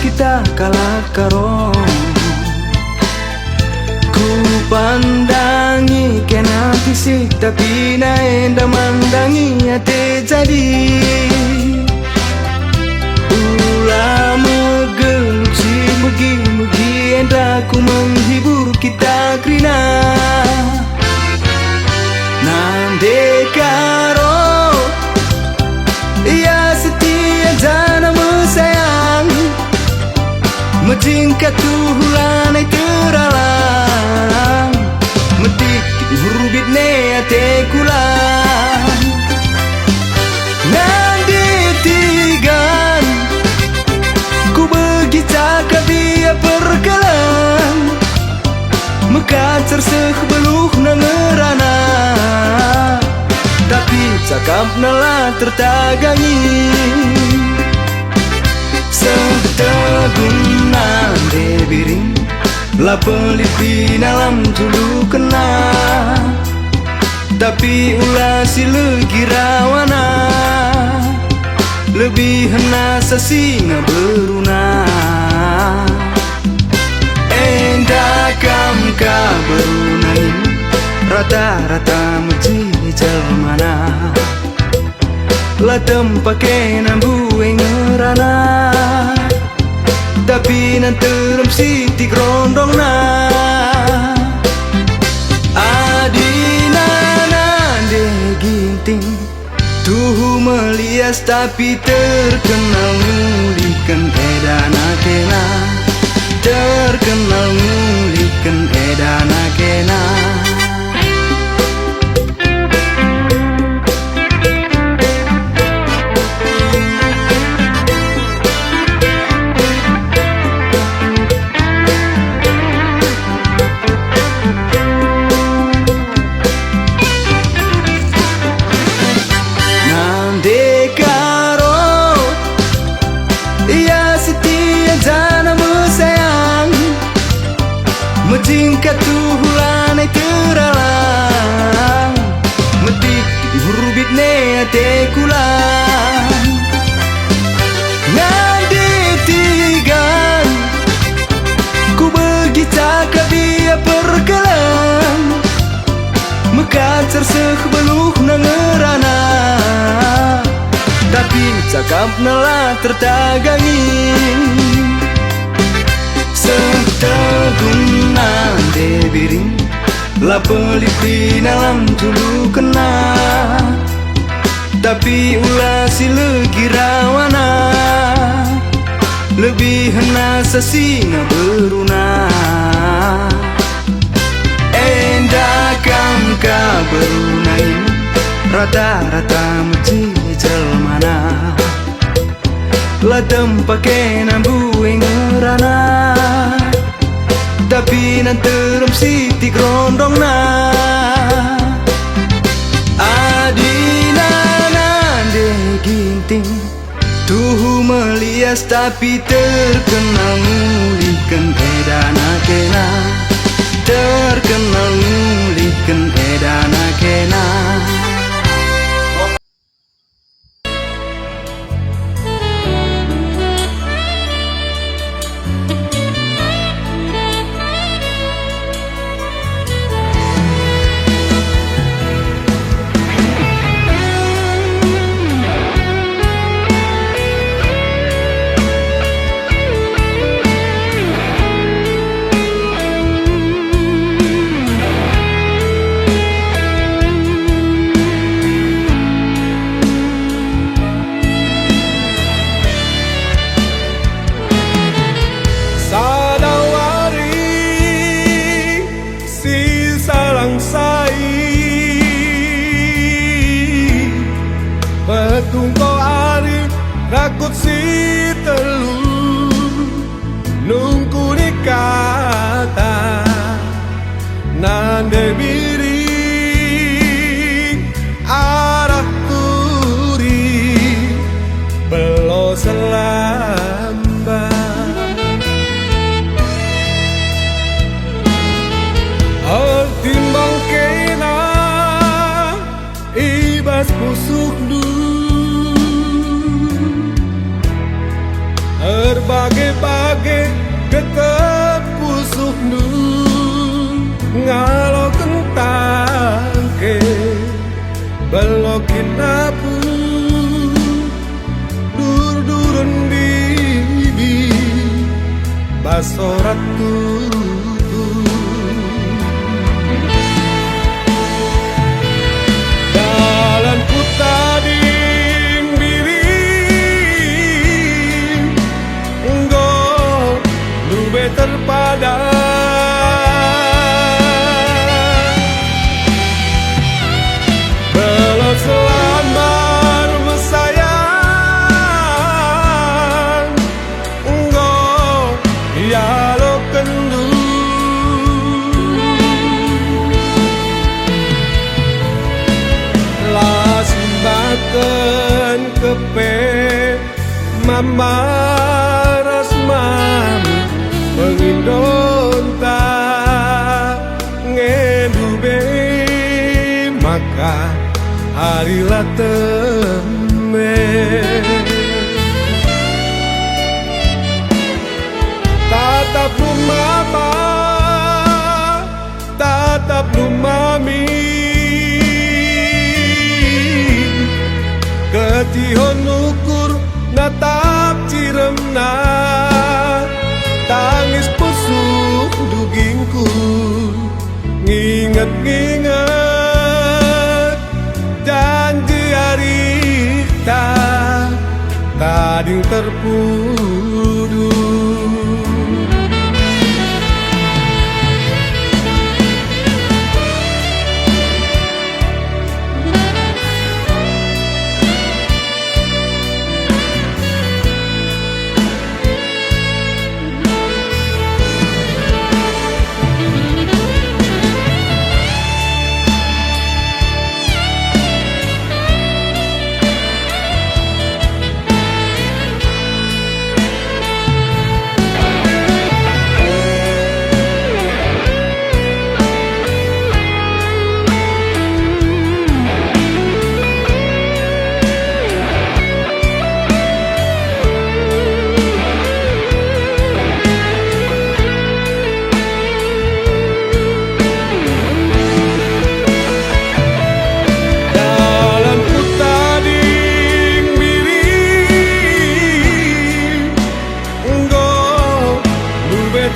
kita kalah karong. Ku pandangi kena fisik tapi na enda mandangi ate jadi. Ulah megeluk si mugi-mugi enda ku menghibur kita krina. Nande karo ia setia jana mesayang Majingkat tuhulanay teralang Medik hurubit ne ate kulang Nandi tigan Ku begita kabia perkelang Mekacar sebeluh nangerana Tapi cakap nala tertagangi Setegun nande biring La pelipi dalam dulu kena Tapi ulah si legi rawana Lebih hena sasinga beruna Endakam ka berunain Rata-rata muji jelmana Latem pake nambu ngerana Tapi nanterem siti grondong na Adina nande ginting Tuhu melias tapi terkenal ngulikan edana kena Terkenal ngulikan edana kena Majingkat tuhulanay teralang Medik hurubit ne ate kulang Nandi tigan Ku begita kabia perkelang Mekacar sebeluh nangerana Tapi cakap nala tertagangi Setegun nande biring La pelipi dalam dulu kena Tapi ulah si legi rawana Lebih hena sasinga beruna Endakam ka berunain Rata-rata muji jelmana Latem pake nambu ngerana Tapi nanterem siti grondong na Adina nande ginting Tuhu melias tapi terkenal ngulikan edana kena Terkenal ngulikan edana kena Tungko ari rakut si telu nungku dikata nande biring arah turi belo selamba timbang kena ibas musuh berbagai kinapu dur-durun bibi basorat tutu dalan putading biring enggo lube terpada selamar mesayang enggo ya lo kendu la simbaken kepe mama rasman pengindonta ngedube maka harilah teme tatap lumama tatap lumami ketihon ukur natap ciremna tangis pusuk dugingku nginget-nginget janji harita tading terpudu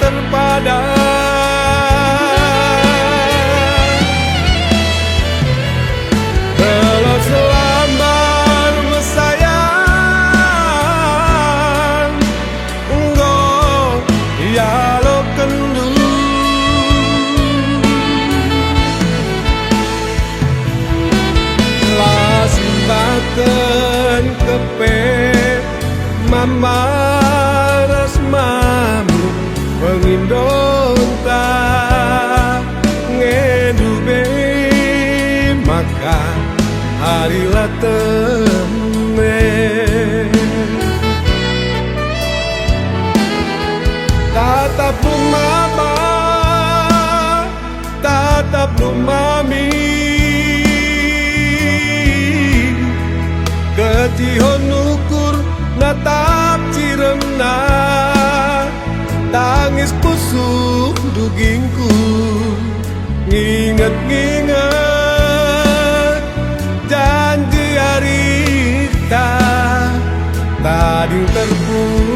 terpada kalau selamar mesayang enggo ya lo kendu la simbaken kepe mama rasmamu pengindonta ngedube maka harilah teme tatap lumama tatap lumami ketihon ukur natap ciremna tangis pusuk dugingku nginget-nginget janji harita tading terpudu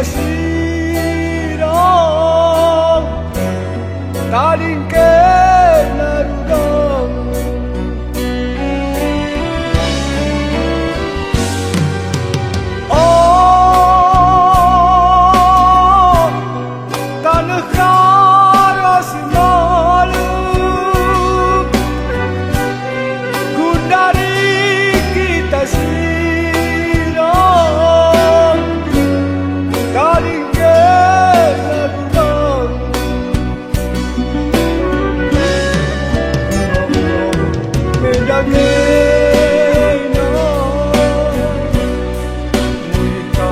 sirong Tading ke narudong Oh tanah kara simaluk Gundari kita sirong Tading ke narudong Medagena Murika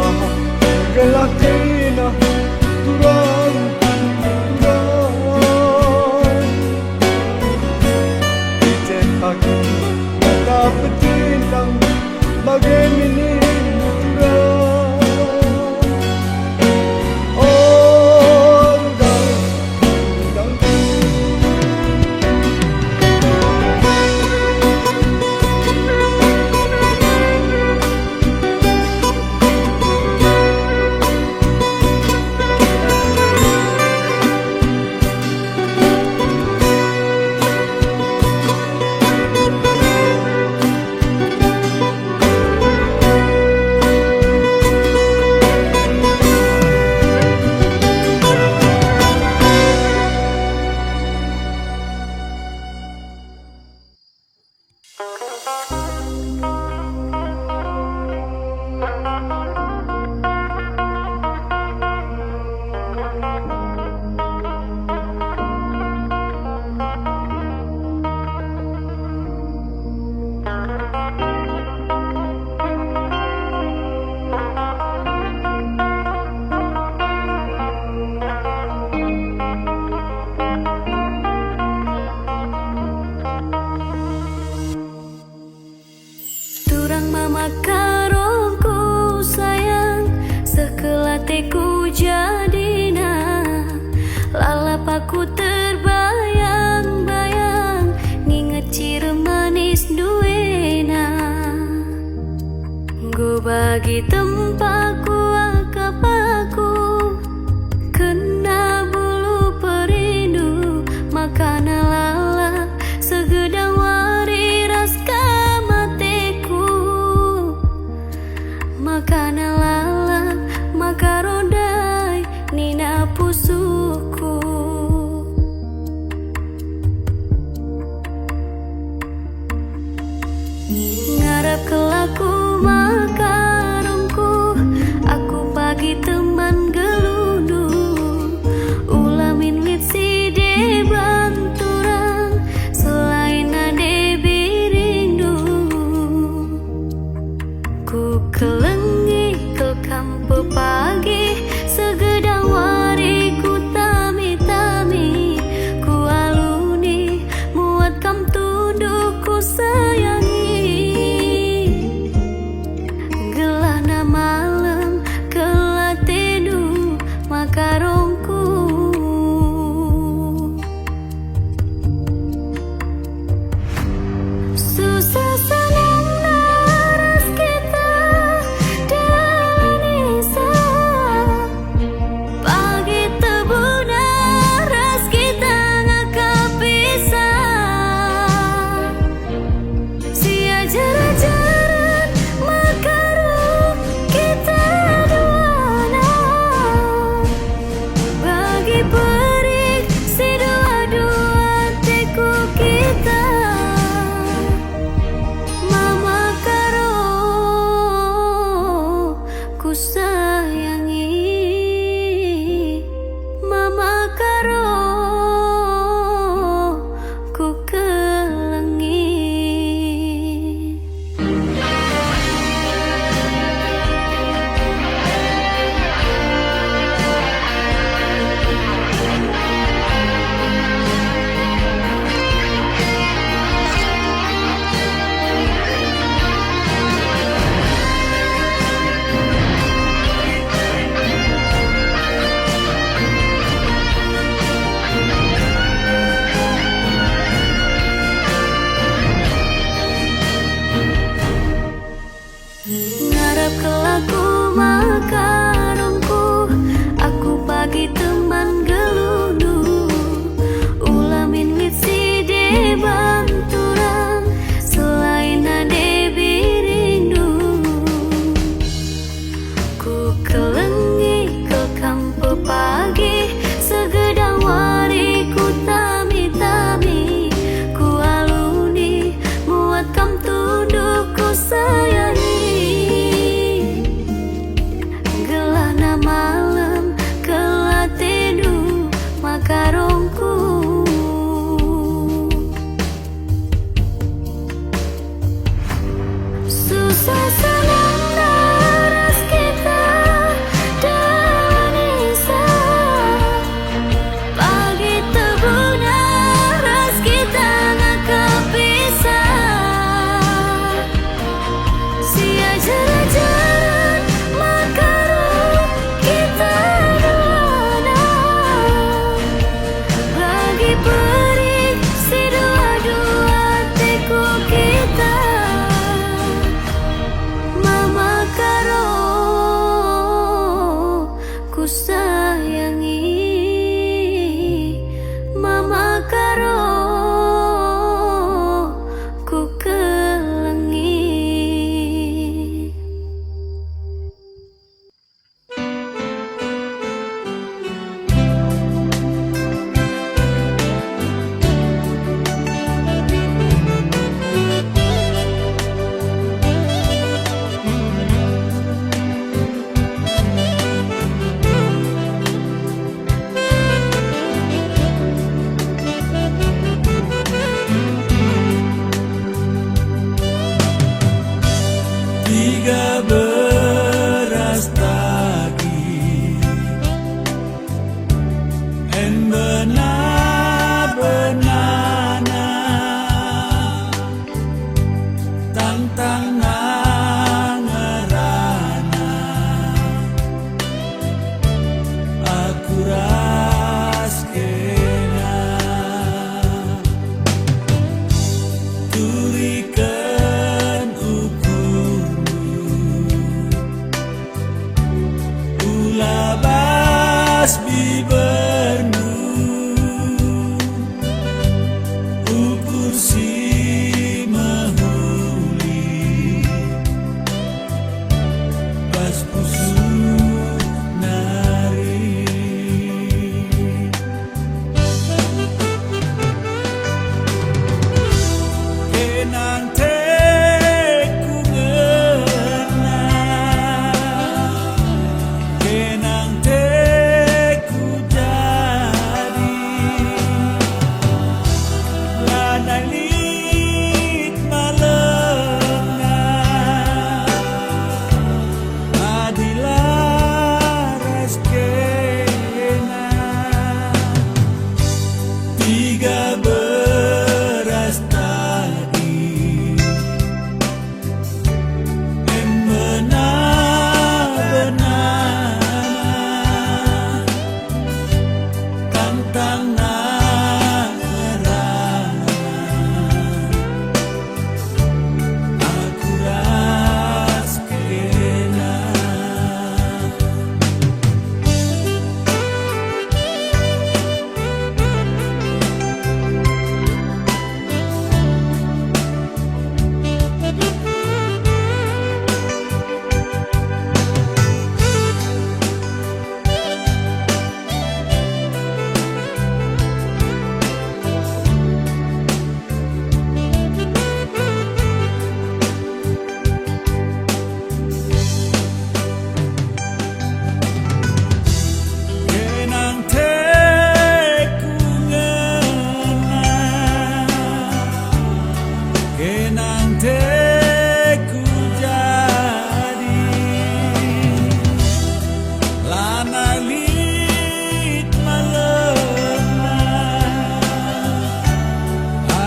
gelatina Turang Turang Dicetak mata petintang Bagai miniatura Oh rudang Rudang Turang mama karongku sayang Sekelateku jadina Lalap aku terbayang-bayang Nginget cire manis duena Gu bagi tempaku akapaku Kena bulu perindu Makana lalap segedang wari raska Makana lalap makarodai nina pusuku Ngarap kelaku makarongku tasbih bernu ukur si mahuli pas pusuk nari kenang teku ngena kenang teku jadi lanai lit malenga adilaras kena tiga beras tadi benar-benar tantangan aku ras kena kenang teku ngena kenang teku jadi lanai lit malenga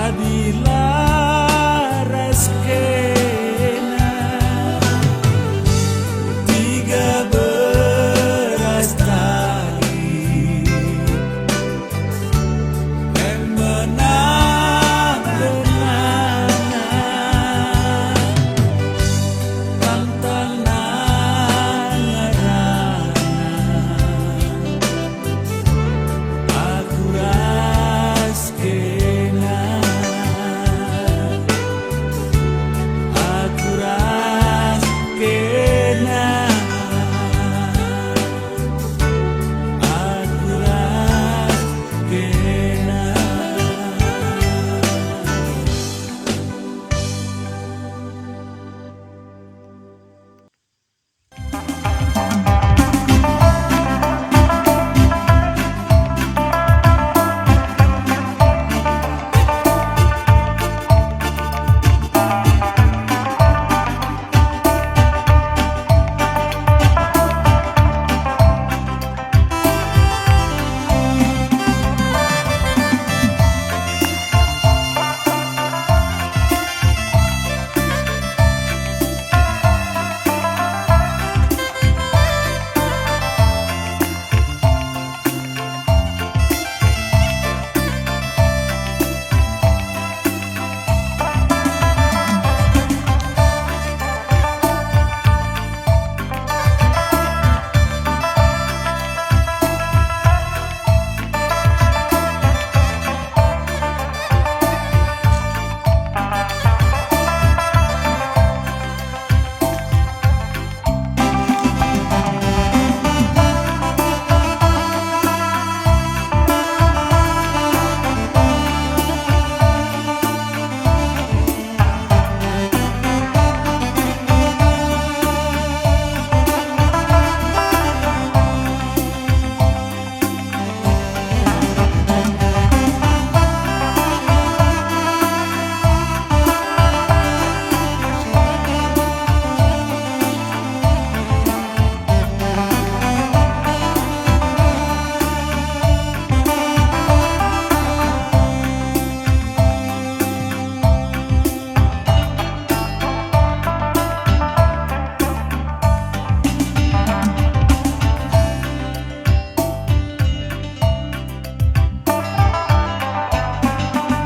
adilaras kena tiga beras tali benar-benar tantangan aku ras kena aku ras kena aku ras kena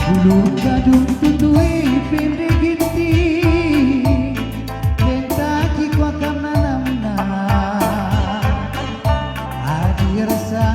Bulu kadung tutui pindri ginti Bentaki kwa kamna namna Adi rasa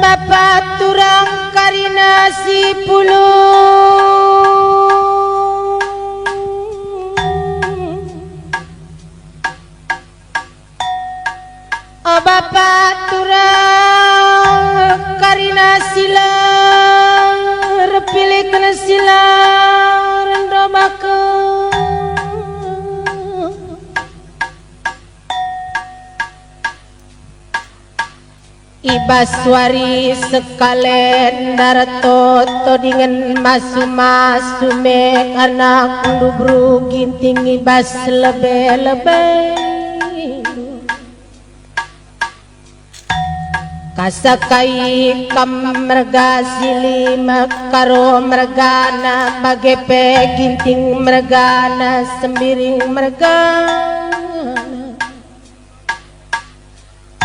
Bapak turang karina si puluh Bapak turang karina sila repilih kena sila rendomake Ibaswari sekalen darato todingan masu-masume anak ndubru ginting ibas lebe-lebe kasakai kam merga silima karo mergana bagepe ginting mergana sembiring mergana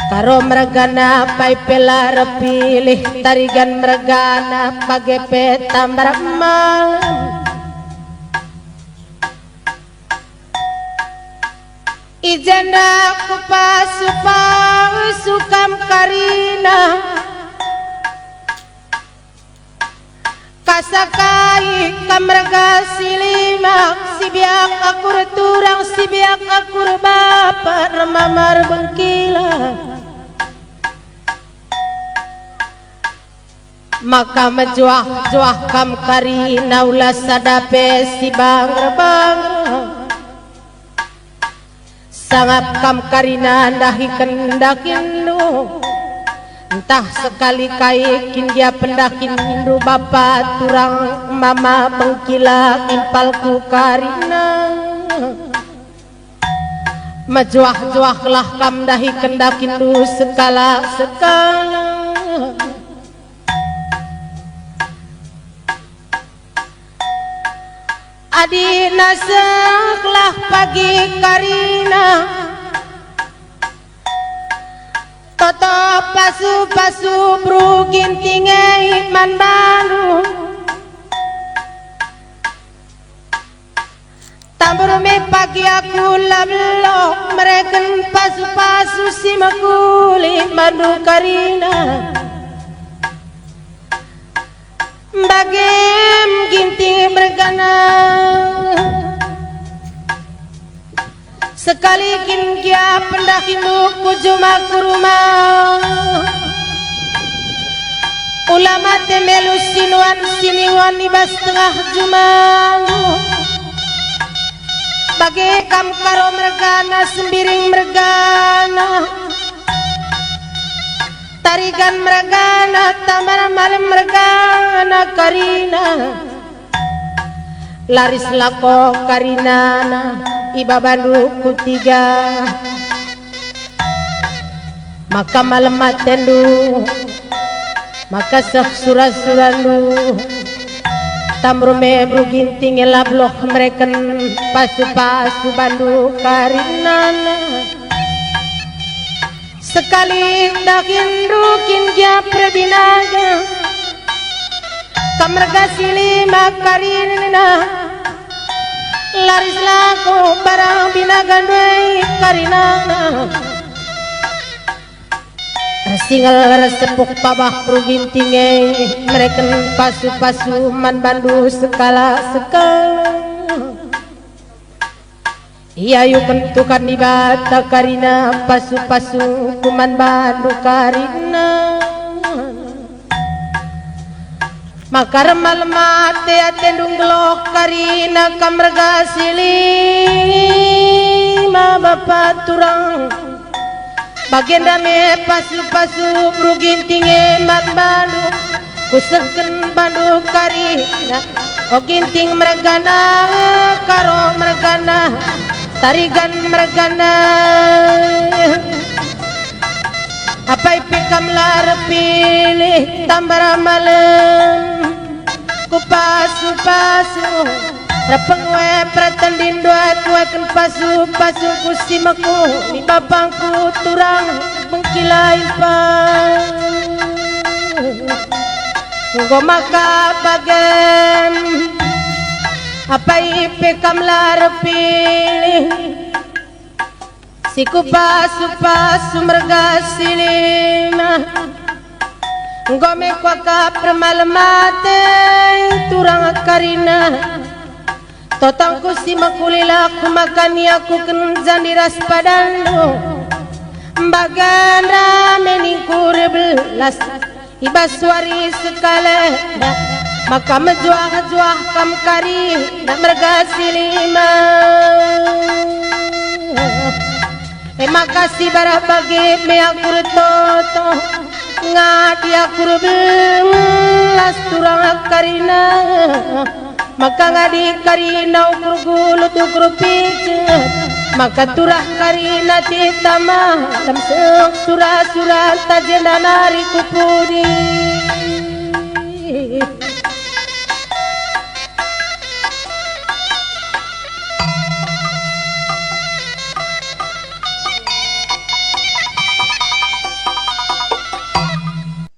karo mergana pai pela repilih tarigan mergana bagepe tambar malam ijanda kupasupa sukam karina kasakai kamraga silima sibiak akur turang sibiak akur bapa remamar bengkila maka menjuah-juah kam karina ulas sadape si bang sangap kam karina ndahi kendakin lu entah sekali kaikin dia pendakin indu bapa turang mama bengkila impalku karina majuah-juahlah kam ndahi kendakin lu sekala-sekala adi nasaklah pagi karina toto pasu-pasu bru gintinge iman baru tambur me pagi aku lablo mereken pasu-pasu si makuli mandu karina bagem ginting bergana sekali kin kia pendakimu kujuma kuruma ulama temelu siniwan ibas tengah jumal bagi kam karo mergana sembiring mergana tarigan mergana tamar malam mergana karina laris lako karina iba bandu kutiga maka malam matendu maka surat-surandu tamrume bruginting elabloh mereken pasu-pasu bandu karinana sekali dakin rukin dia prebinaga kamerga silima karina laris laku barang binaga doi karina singal resepuk pabah rugintinge mereka pasu-pasu man bandu sekala-sekala iya yuk bentukan di bata karina pasu-pasu kuman bandu karina maka remal mate atendung gelok karina kamrega silima bapak turang bagian dame pasu-pasu brugintinge man bandu kusahkan bandu karina o ginting mergana karo mergana tarigan mergana apa ipikam lar pilih tambara malam kupasu-pasu rapeng we pretendin doa kuakan pasu-pasu kusimaku ni babangku turang bengkilai pan Go makabagan apa ipekam larpili sikupa supa sumerga silima Gome kwa ka permalamate turang karina Totangku si makulila kumakani aku kenjan diras padando Bagan rame kurbelas ibaswari sekale maka menjuah kam kari nak mergasi lima makasih barah bagi me aku toto ngadi aku belas turang karina maka ngadi karina ukur gulut ukur pijet maka turah karina titama dalam surah surah tajendanari kupudi